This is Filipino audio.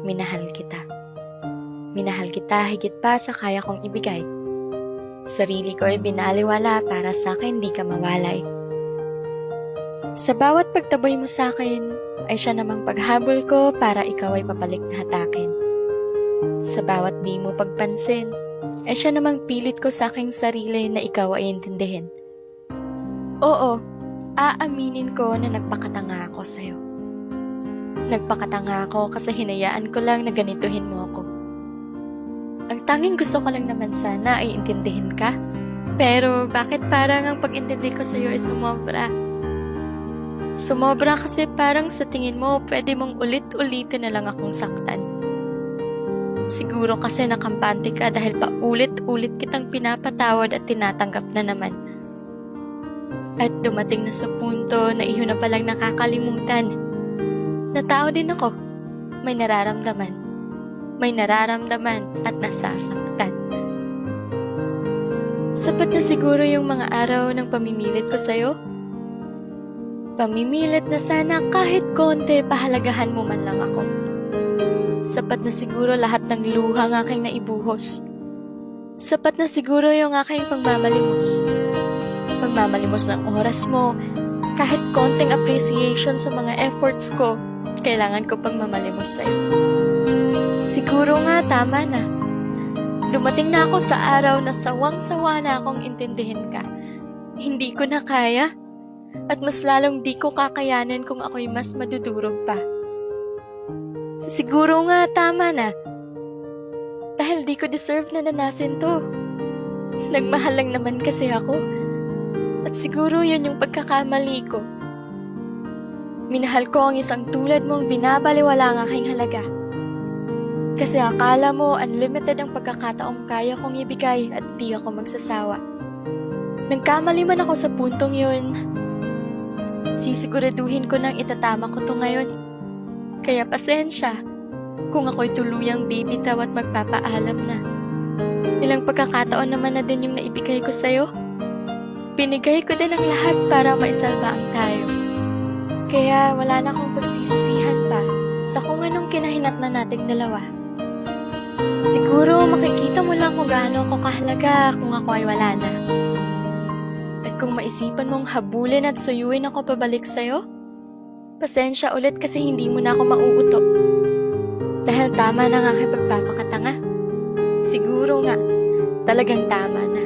minahal kita. Minahal kita higit pa sa kaya kong ibigay. Sarili ko ay binaliwala para sa akin di ka mawalay. Sa bawat pagtaboy mo sa akin, ay siya namang paghabol ko para ikaw ay papalik na hatakin. Sa bawat di mo pagpansin, ay siya namang pilit ko sa aking sarili na ikaw ay intindihin. Oo, aaminin ko na nagpakatanga ako sa'yo. Nagpakatanga ako kasi hinayaan ko lang na ganituhin mo ako. Ang tanging gusto ko lang naman sana ay intindihin ka. Pero bakit parang ang pag-intindi ko sa'yo ay sumobra? Sumobra kasi parang sa tingin mo pwede mong ulit-ulitin na lang akong saktan. Siguro kasi nakampante ka dahil paulit-ulit kitang pinapatawad at tinatanggap na naman. At dumating na sa punto na iyon na palang nakakalimutan. Na tao din ako, may nararamdaman. May nararamdaman at nasasaktan. Sapat na siguro yung mga araw ng pamimilit ko sa'yo? Pamimilit na sana kahit konti pahalagahan mo man lang ako. Sapat na siguro lahat ng luha ng aking naibuhos. Sapat na siguro yung aking pagmamalimos. Pagmamalimos ng oras mo, kahit konting appreciation sa mga efforts ko, kailangan ko pang mamalimos sa'yo. Siguro nga tama na. Dumating na ako sa araw na sawang-sawa na akong intindihin ka. Hindi ko na kaya. At mas lalong di ko kakayanin kung ako'y mas madudurog pa. Siguro nga tama na. Dahil di ko deserve na nanasin to. Nagmahal lang naman kasi ako. At siguro yun yung pagkakamali ko. Minahal ko ang isang tulad mong binabaliwala ang aking halaga. Kasi akala mo unlimited ang pagkakataong kaya kong ibigay at di ako magsasawa. Nagkamali man ako sa puntong yun, sisiguraduhin ko nang itatama ko to ngayon. Kaya pasensya kung ako'y tuluyang bibitaw at magpapaalam na. Ilang pagkakataon naman na din yung naibigay ko sa'yo. Binigay ko din ang lahat para maisalba ang tayo. Kaya wala na akong pagsisisihan pa sa kung anong kinahinatnan nating dalawa. Siguro makikita mo lang kung gaano ako kahalaga kung ako ay wala na. At kung maisipan mong habulin at suyuin ako pabalik sa'yo, pasensya ulit kasi hindi mo na ako mauuto. Dahil tama na nga aking pagpapakatanga. Siguro nga, talagang tama na.